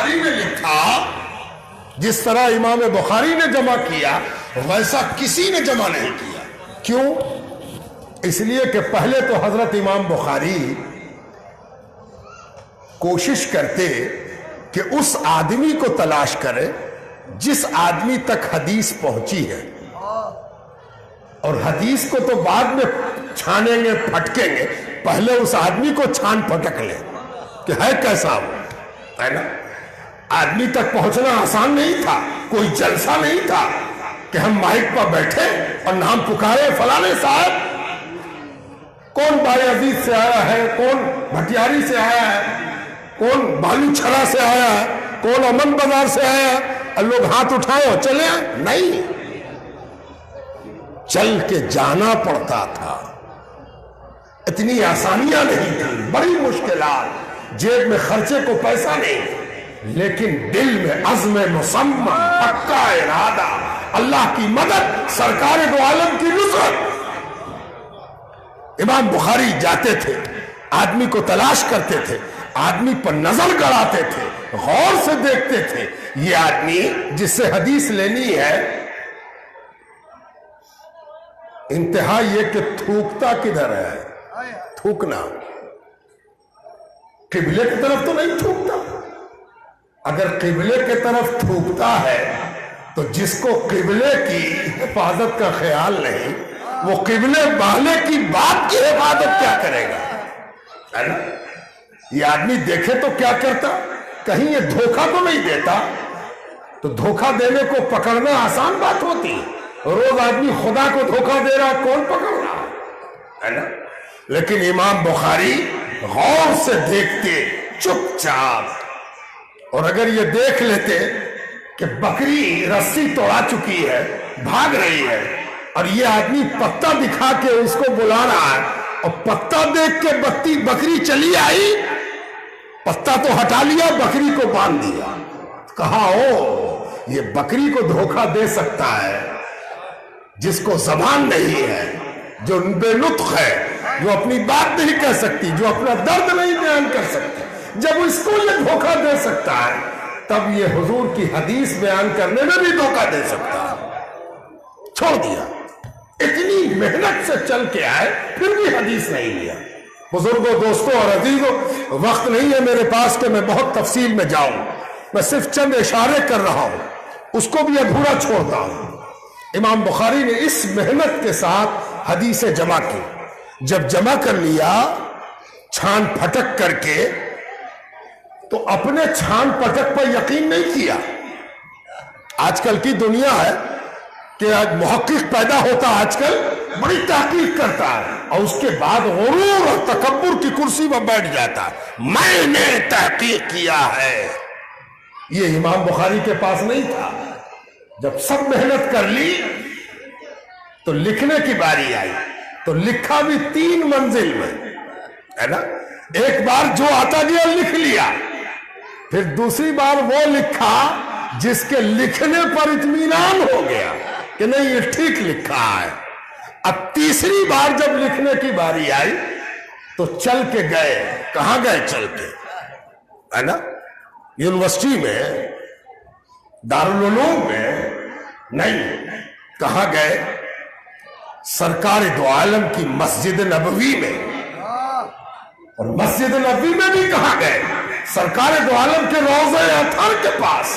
بخاری نے لکھا، جس طرح امام بخاری نے جمع کیا ویسا کسی نے جمع نہیں کیا۔ کیوں؟ اس لیے کہ پہلے تو حضرت امام بخاری کوشش کرتے کہ اس آدمی کو تلاش کرے جس آدمی تک حدیث پہنچی ہے، اور حدیث کو تو بعد میں چھانیں گے پھٹکیں گے، پہلے اس آدمی کو چھان پھٹک لے کہ ہے کیسا وہ، ہے نا؟ آدمی تک پہنچنا آسان نہیں تھا، کوئی جلسہ نہیں تھا کہ ہم مائک پر بیٹھے اور نام پکارے فلانے صاحب، کون بایزید سے آیا ہے، کون بھٹیاری سے آیا ہے، کون بالو چھڑا سے آیا ہے، کون امن بازار سے آیا ہے، اور لوگ ہاتھ اٹھائے اور چلے آئے؟ نہیں، چل کے جانا پڑتا تھا، اتنی آسانیاں نہیں تھی، بڑی مشکلات، جیب میں خرچے کو پیسہ نہیں، لیکن دل میں عزم مصمم، پکا ارادہ، اللہ کی مدد، سرکار دو عالم کی نصرت۔ امام بخاری جاتے تھے، آدمی کو تلاش کرتے تھے، آدمی پر نظر گڑاتے تھے، غور سے دیکھتے تھے، یہ آدمی جس سے حدیث لینی ہے، انتہا یہ کہ تھوکتا کدھر ہے؟ تھوکنا قبلے کی طرف تو نہیں تھوکتا۔ اگر قبلے کی طرف تھوکتا ہے تو جس کو قبلے کی حفاظت کا خیال نہیں، وہ قبلے والے کی بات کی حفاظت کیا کرے گا؟ ہے نا؟ یہ آدمی دیکھے تو کیا کرتا؟ کہیں یہ دھوکہ تو نہیں دیتا؟ تو دھوکہ دینے کو پکڑنا آسان بات ہوتی، روز آدمی خدا کو دھوکہ دے رہا، کون پکڑ رہا ہے نا؟ لیکن امام بخاری غور سے دیکھتے، چپ چاپ، اور اگر یہ دیکھ لیتے کہ بکری رسی توڑا چکی ہے، بھاگ رہی ہے، اور یہ آدمی پتہ دکھا کے اس کو بلا رہا ہے، اور پتہ دیکھ کے بکری چلی آئی، پتہ تو ہٹا لیا، بکری کو باندھ دیا، کہا او یہ بکری کو دھوکہ دے سکتا ہے جس کو زبان نہیں ہے، جو بے نطق ہے، جو اپنی بات نہیں کہہ سکتی، جو اپنا درد نہیں بیان کر سکتی، جب اس کو یہ دھوکہ دے سکتا ہے تب یہ حضور کی حدیث بیان کرنے میں بھی دھوکہ دے سکتا ہے۔ چھوڑ دیا، اتنی محنت سے چل کے آئے پھر بھی حدیث نہیں لیا۔ بزرگوں، دوستوں اور عزیزوں، وقت نہیں ہے میرے پاس کہ میں بہت تفصیل میں جاؤں، میں صرف چند اشارے کر رہا ہوں، اس کو بھی ادھورا چھوڑتا ہوں۔ امام بخاری نے اس محنت کے ساتھ حدیثیں جمع کی، جب جمع کر لیا چھان پھٹک کر کے، تو اپنے چھان پھٹک پر یقین نہیں کیا۔ آج کل کی دنیا ہے کہ محقق پیدا ہوتا، آج کل بڑی تحقیق کرتا ہے، اور اس کے بعد غرور اور تکبر کی کرسی پر بیٹھ جاتا ہے، میں نے تحقیق کیا ہے۔ یہ امام بخاری کے پاس نہیں تھا۔ جب سب محنت کر لی تو لکھنے کی باری آئی، تو لکھا بھی 3 منزل میں، ہے نا؟ ایک بار جو آتا گیا لکھ لیا، پھر دوسری بار وہ لکھا جس کے لکھنے پر اطمینان ہو گیا کہ نہیں یہ ٹھیک لکھا ہے۔ اب تیسری بار جب لکھنے کی باری آئی تو چل کے گئے، کہاں گئے چل کے؟ ہے نا؟ یونیورسٹی میں، دارالعلوم میں نہیں، کہاں گئے؟ سرکار دو عالم کی مسجد نبوی میں، اور مسجد نبوی میں بھی کہاں گئے؟ سرکار دو عالم کے روضہ اطہر کے پاس،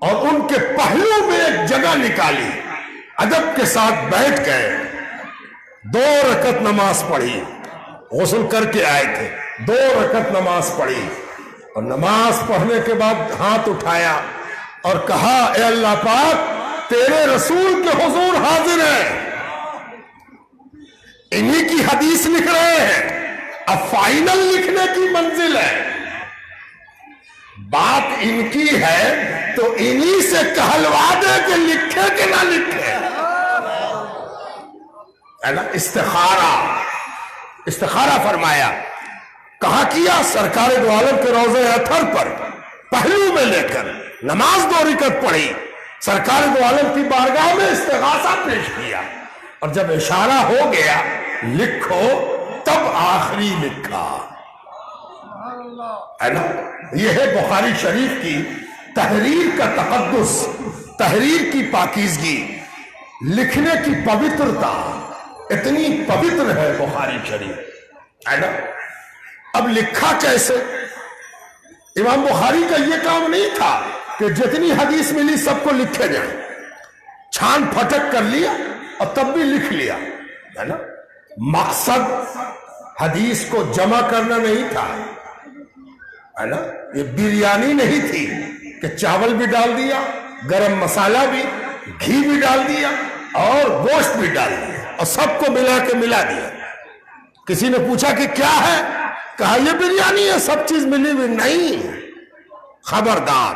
اور ان کے پہلو میں ایک جگہ نکالی، ادب کے ساتھ بیٹھ گئے، 2 رکعت نماز پڑھی، غسل کر کے آئے تھے، 2 رکعت نماز پڑھی، اور نماز پڑھنے کے بعد ہاتھ اٹھایا اور کہا اے اللہ پاک تیرے رسول کے حضور حاضر ہیں، انہی کی حدیث لکھ رہے ہیں، اب فائنل لکھنے کی منزل ہے، بات ان کی ہے تو انہی سے کہلوا دے کہ لکھے کہ نہ لکھے، ہے نا؟ استخارہ فرمایا، کہاں کیا؟ سرکار دو عالم کے روضہ اطہر پر پہلو میں لے کر نماز 2 رکعت پڑھی، سرکار دو عالم کی بارگاہ میں استغاثہ پیش کیا، اور جب اشارہ ہو گیا لکھو، تب آخری لکھا۔ ہے نا؟ یہ ہے بخاری شریف کی تحریر کا تقدس، تحریر کی پاکیزگی، لکھنے کی پوترتا، اتنی پوتر ہے بخاری شریف، ہے نا؟ اب لکھا کیسے؟ امام بخاری کا یہ کام نہیں تھا کہ جتنی حدیث ملی سب کو لکھے جائیں، چھان پھٹک کر لیا اور تب بھی لکھ لیا، ہے نا؟ مقصد حدیث کو جمع کرنا نہیں تھا، ہے نا؟ یہ بریانی نہیں تھی کہ چاول بھی ڈال دیا، گرم مسالہ بھی، گھی بھی ڈال دیا اور گوشت بھی ڈال دیا اور سب کو ملا کے ملا دیا۔ کسی نے پوچھا کہ کیا ہے؟ کہا یہ بریانی ہے، سب چیز ملی ہوئی نہیں۔ خبردار،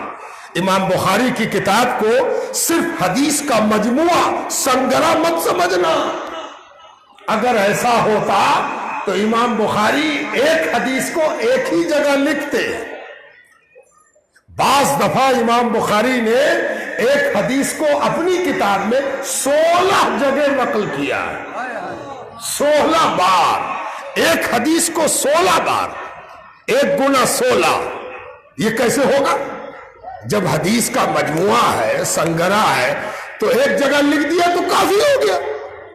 امام بخاری کی کتاب کو صرف حدیث کا مجموعہ سنگرا مت سمجھنا۔ اگر ایسا ہوتا تو امام بخاری ایک حدیث کو ایک ہی جگہ لکھتے۔ بعض دفعہ امام بخاری نے ایک حدیث کو اپنی کتاب میں 16 جگہ نقل کیا، 16 بار، ایک حدیث کو 16 بار، 1 گنا 16۔ یہ کیسے ہوگا؟ جب حدیث کا مجموعہ ہے، سنگرا ہے، تو ایک جگہ لکھ دیا تو کافی ہو گیا،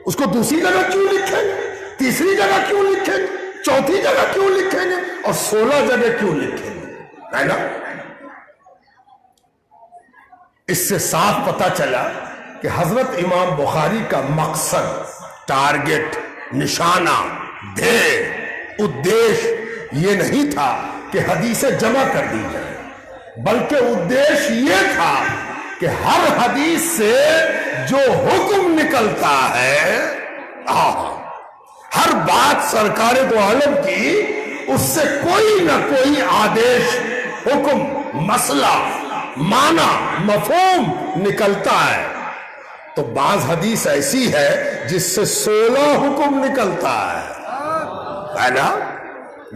اس کو دوسری جگہ کیوں لکھیں گے؟ تیسری جگہ کیوں لکھیں گے؟ چوتھی جگہ کیوں لکھیں گے؟ اور 16 جگہ کیوں لکھیں گے؟ ہے نا؟ اس سے صاف پتہ چلا کہ حضرت امام بخاری کا مقصد، ٹارگٹ، نشانہ، دھیر، ادیش یہ نہیں تھا کہ حدیثیں جمع کر دی جائیں، بلکہ ادیش یہ تھا کہ ہر حدیث سے جو حکم نکلتا ہے، ہر بات سرکار دو عالم کی، اس سے کوئی نہ کوئی آدیش، حکم، مسئلہ، معنی، مفہوم نکلتا ہے۔ تو بعض حدیث ایسی ہے جس سے 16 حکم نکلتا ہے نا؟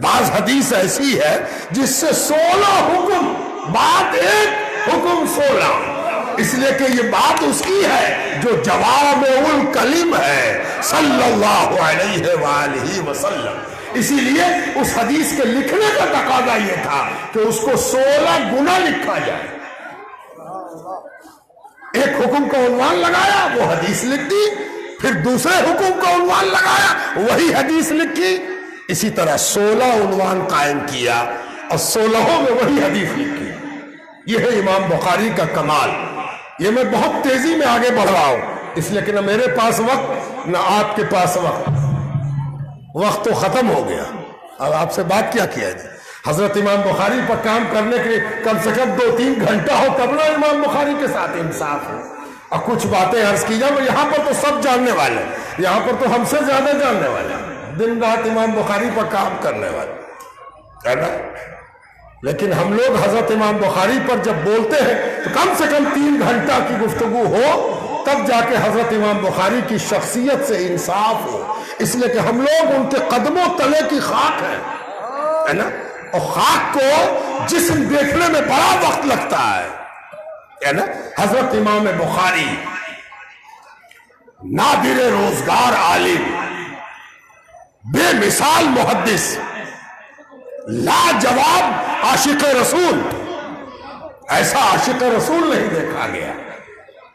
بعض حدیث ایسی ہے جس سے 16 حکم، بات ایک، حکم 16۔ اس لیے کہ یہ بات اس کی ہے جو جوامع الکلم ہے صلی اللہ علیہ وآلہ وسلم۔ اسی لیے اس حدیث کے لکھنے کا تقاضا یہ تھا کہ اس کو 16 گنا لکھا جائے۔ ایک حکم کا عنوان لگایا، وہ حدیث لکھ دی، پھر دوسرے حکم کا عنوان لگایا، وہی حدیث لکھی۔ اسی طرح 16 عنوان قائم کیا اور 16 میں وہی حدیث لکھی۔ یہ ہے امام بخاری کا کمال۔ یہ میں بہت تیزی میں آگے بڑھ رہا ہوں، اس لیے کہ نہ میرے پاس وقت نہ آپ کے پاس وقت تو ختم ہو گیا۔ اب آپ سے بات کیا کیا جائے؟ حضرت امام بخاری پر کام کرنے کے کم سے کم 2-3 گھنٹہ ہو تب نہ امام بخاری کے ساتھ انصاف ہو۔ اور کچھ باتیں عرض کی جائیں، یہاں پر تو سب جاننے والے، یہاں پر تو ہم سے زیادہ جاننے والے، دن رات امام بخاری پر کام کرنے والے، ہے نا؟ لیکن ہم لوگ حضرت امام بخاری پر جب بولتے ہیں تو کم سے کم 3 گھنٹہ کی گفتگو ہو، تب جا کے حضرت امام بخاری کی شخصیت سے انصاف ہو۔ اس لیے کہ ہم لوگ ان کے قدموں تلے کی خاک ہیں، ہے نا؟ اور خاک کو جسم دیکھنے میں بڑا وقت لگتا ہے نا؟ حضرت امام بخاری نادر روزگار عالم، بے مثال محدث، لاجواب عاشق رسول، ایسا عاشق رسول نہیں دیکھا گیا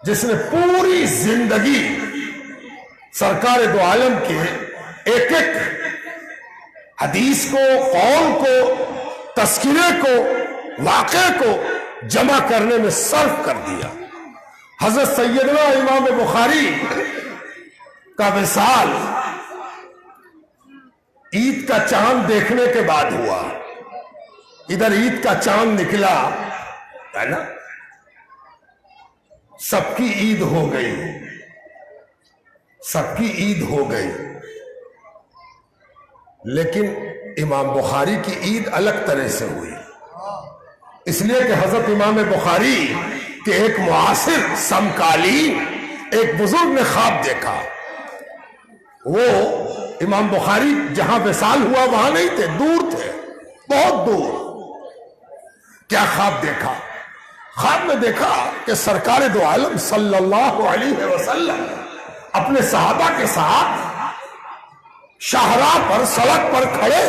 جس نے پوری زندگی سرکار دو عالم کے ایک ایک حدیث کو، قول کو، تذکرے کو، واقعے کو جمع کرنے میں صرف کر دیا۔ حضرت سیدنا امام بخاری کا وصال عید کا چاند دیکھنے کے بعد ہوا۔ ادھر عید کا چاند نکلا، ہے نا؟ سب کی عید ہو گئی، سب کی عید ہو گئی، لیکن امام بخاری کی عید الگ طرح سے ہوئی۔ اس لیے کہ حضرت امام بخاری کے ایک معاصر سمکالین ایک بزرگ نے خواب دیکھا۔ وہ امام بخاری جہاں وصال ہوا وہاں نہیں تھے، دور تھے، بہت دور۔ کیا خواب دیکھا؟ خواب میں دیکھا کہ سرکار دو عالم صلی اللہ علیہ وسلم اپنے صحابہ کے ساتھ شاہراہ پر، سڑک پر کھڑے،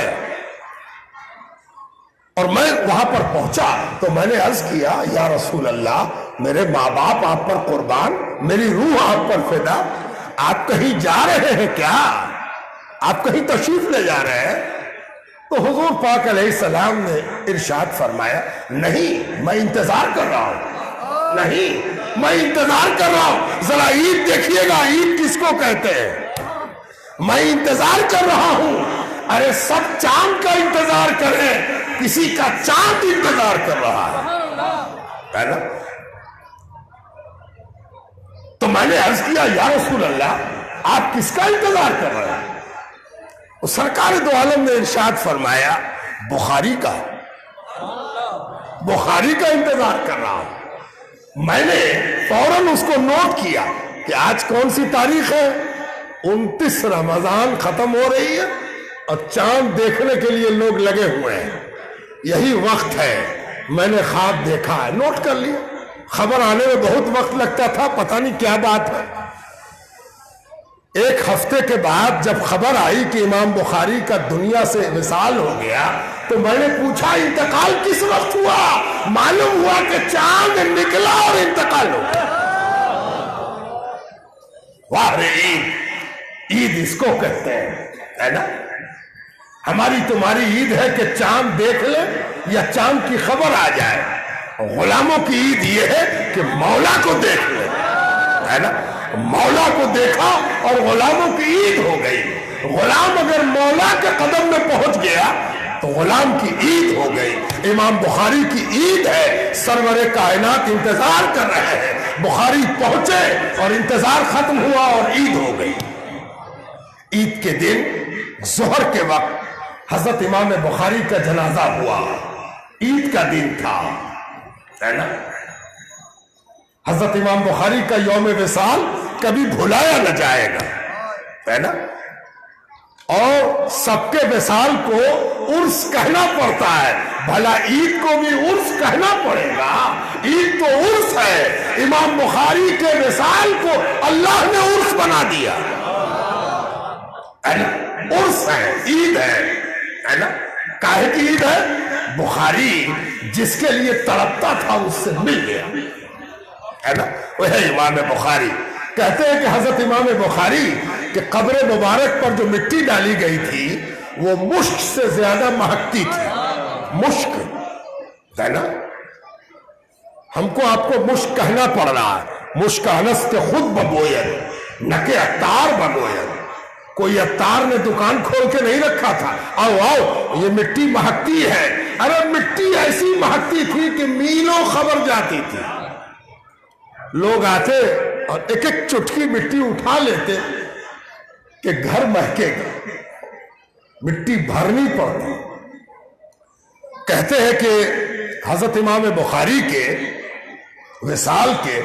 اور میں وہاں پر پہنچا تو میں نے عرض کیا یا رسول اللہ میرے ماں باپ آپ پر قربان، میری روح آپ پر فدا، آپ کہیں جا رہے ہیں کیا؟ آپ کہیں تشریف لے جا رہے ہیں؟ تو حضور پاک علیہ السلام نے ارشاد فرمایا نہیں میں انتظار کر رہا ہوں، نہیں میں انتظار کر رہا ہوں، ذرا عید دیکھیے گا عید کس کو کہتے ہیں، میں انتظار کر رہا ہوں۔ ارے سب چاند کا انتظار کریں، کسی کا چاند انتظار کر رہا ہے نا؟ تو میں نے عرض کیا یا رسول اللہ آپ کس کا انتظار کر رہے ہیں؟ سرکار دو عالم نے ارشاد فرمایا بخاری کا انتظار کر رہا ہوں۔ میں نے فوراً اس کو نوٹ کیا کہ آج کون سی تاریخ ہے؟ 29 رمضان ختم ہو رہی ہے اور چاند دیکھنے کے لیے لوگ لگے ہوئے ہیں، یہی وقت ہے۔ میں نے خواب دیکھا ہے، نوٹ کر لیا۔ خبر آنے میں بہت وقت لگتا تھا، پتہ نہیں کیا بات ہے۔ ایک ہفتے کے بعد جب خبر آئی کہ امام بخاری کا دنیا سے وصال ہو گیا تو میں نے پوچھا انتقال کس وقت ہوا؟ معلوم ہوا کہ چاند نکلا اور انتقال ہو گیا۔ واہ رے عید اس کو کہتے ہیں، ہے نا؟ ہماری تمہاری عید ہے کہ چاند دیکھ لے یا چاند کی خبر آ جائے۔ غلاموں کی عید یہ ہے کہ مولا کو دیکھ لے، ہے نا؟ مولا کو دیکھا اور غلاموں کی عید ہو گئی۔ غلام اگر مولا کے قدم میں پہنچ گیا تو غلام کی عید ہو گئی۔ امام بخاری کی عید ہے، سرور کائنات انتظار کر رہے ہیں، بخاری پہنچے اور انتظار ختم ہوا اور عید ہو گئی۔ عید کے دن ظہر کے وقت حضرت امام بخاری کا جنازہ ہوا، عید کا دن تھا، ہے نا؟ حضرت امام بخاری کا یوم وصال کبھی بھلایا نہ جائے گا، ہے نا؟ اور سب کے وصال کو عرس کہنا پڑتا ہے، بھلا عید کو بھی عرس کہنا پڑے گا؟ عید تو عرس ہے، امام بخاری کے وصال کو اللہ نے عرس بنا دیا، ہے نا؟ عرس ہے، عید ہے نا؟ کاہے کی عید ہے؟ بخاری جس کے لیے تڑپتا تھا اس سے مل گیا، ہے نا؟ وہ ہے امام بخاری۔ کہتے ہیں کہ حضرت امام بخاری کہ قبر مبارک پر جو مٹی ڈالی گئی تھی وہ مشک سے زیادہ مہکتی تھی، مشک، ہے نا؟ ہم کو آپ کو مشک کہنا پڑ رہا ہے، مشک انست خود ببوید نہ کہ عطار ببوید۔ کوئی عطار نے دکان کھول کے نہیں رکھا تھا، آؤ آؤ یہ مٹی مہکتی ہے۔ ارے مٹی ایسی مہکتی تھی کہ میلوں خبر جاتی تھی، لوگ آتے اور ایک ایک چٹکی مٹی اٹھا لیتے کہ گھر مہکے گا، مٹی بھرنی پڑتی۔ کہتے ہیں کہ حضرت امام بخاری کے وصال کے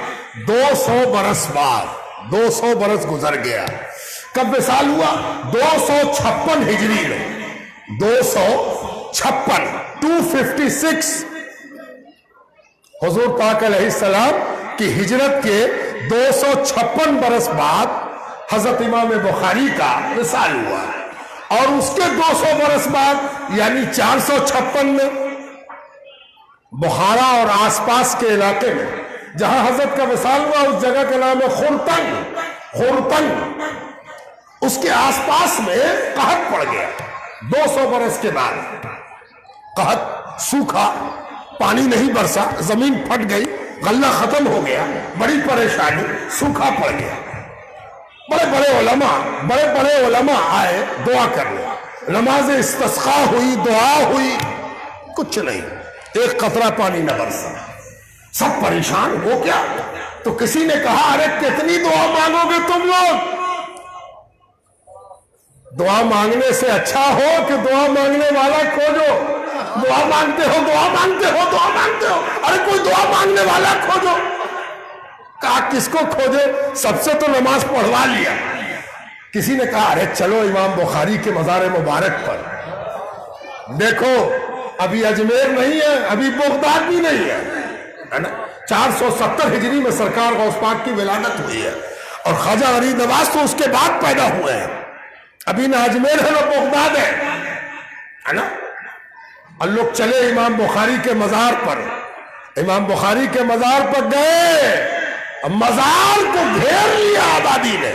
200 برس بعد، 200 برس گزر گیا۔ کب وصال ہوا؟ 256 ہجری میں، 256 256 حضور پاک علیہ السلام کی ہجرت کے 256 برس بعد حضرت امام بخاری کا وصال ہوا، اور اس کے 200 برس بعد یعنی 456 میں بخارا اور آس پاس کے علاقے میں جہاں حضرت کا وصال ہوا اس جگہ کا نام ہے خورتنگ، اس کے آس پاس میں قحط پڑ گیا۔ 200 برس کے بعد قحط، سوکھا، پانی نہیں برسا، زمین پھٹ گئی، غلہ ختم ہو گیا، بڑی پریشانی، سوکھا پڑ گیا۔ بڑے بڑے علماء آئے دعا کرنے، نماز استسقاء ہوئی، دعا ہوئی، کچھ نہیں، ایک قطرہ پانی نہ برسا، سب پریشان ہو کیا؟ تو کسی نے کہا ارے کتنی دعا مانگو گے تم لوگ؟ دعا مانگنے سے اچھا ہو کہ دعا مانگنے والا کھوجو۔ دعا مانگتے ہو، دعا مانگتے ہو، دعا مانگتے ہو، ارے کوئی دعا مانگنے والا کھوجو۔ کہا کس کو کھوجے؟ سب سے تو نماز پڑھوا لیا۔ کسی نے کہا ارے چلو امام بخاری کے مزار مبارک پر دیکھو، ابھی اجمیر نہیں ہے، ابھی بغداد بھی نہیں ہے نا؟ 470 ہجری میں سرکار غوث پاک کی ولادت ہوئی ہے، اور خواجہ غریب نواز تو اس کے بعد پیدا ہوئے ہیں، ابھی نہ اجمیر ہے نہ بغداد ہے نا؟ اور لوگ چلے امام بخاری کے مزار پر، امام بخاری کے مزار پر گئے، مزار کو گھیر لیا آبادی نے،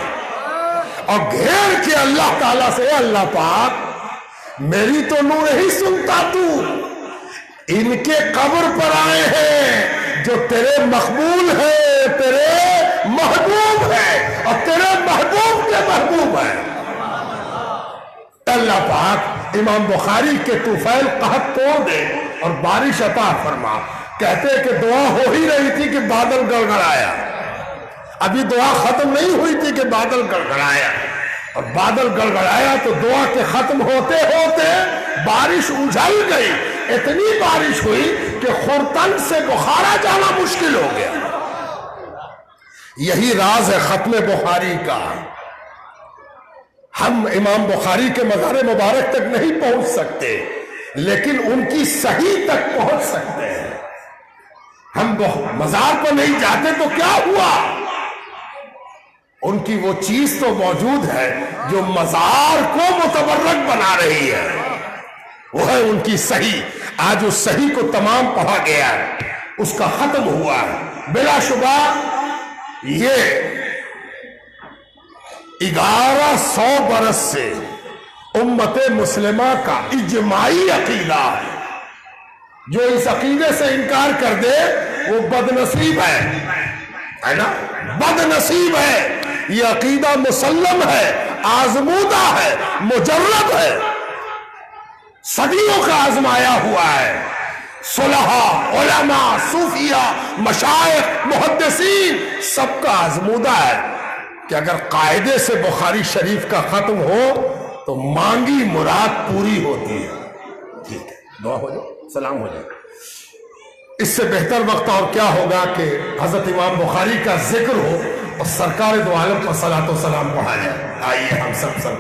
اور گھیر کے اللہ تعالیٰ سے اللہ پاک میری تو نہیں سنتا تو، ان کے قبر پر آئے ہیں جو تیرے مقبول ہے، تیرے محبوب ہے، اور تیرے محبوب کے محبوب ہے۔ اللہ پاک امام بخاری کے طفیل قحط توڑ دے اور بارش عطا فرما۔ کہتے کہ دعا ہو ہی رہی تھی کہ بادل گڑگڑایا، ابھی دعا ختم نہیں ہوئی تھی کہ بادل گڑگڑایا، اور بادل گڑگڑایا تو دعا کے ختم ہوتے ہوتے بارش اجھل گئی، اتنی بارش ہوئی کہ خرطن سے بخارا جانا مشکل ہو گیا۔ یہی راز ہے ختم بخاری کا۔ ہم امام بخاری کے مزار مبارک تک نہیں پہنچ سکتے، لیکن ان کی صحیح تک پہنچ سکتے ہیں۔ ہم مزار پر نہیں جاتے تو کیا ہوا؟ ان کی وہ چیز تو موجود ہے جو مزار کو متبرک بنا رہی ہے، وہ ہے ان کی صحیح۔ آج اس صحیح کو تمام پڑھا گیا ہے، اس کا ختم ہوا ہے۔ بلا شبہ یہ 1100 برس سے امت مسلمہ کا اجماعی عقیدہ ہے۔ جو اس عقیدے سے انکار کر دے وہ بدنصیب ہے نا، بدنصیب ہے۔ یہ عقیدہ مسلم ہے، آزمودہ ہے، مجرب ہے، صدیوں کا آزمایا ہوا ہے۔ صلحاء، علماء، صوفیہ، مشائخ، محدثین سب کا آزمودہ ہے کہ اگر قاعدے سے بخاری شریف کا ختم ہو تو مانگی مراد پوری ہوتی ہے۔ ٹھیک ہے، دعا ہو جائے، سلام ہو جائے۔ اس سے بہتر وقت اور کیا ہوگا کہ حضرت امام بخاری کا ذکر ہو اور سرکار دو عالم پر صلاۃ و سلام پڑھا جائے۔ آئیے ہم سب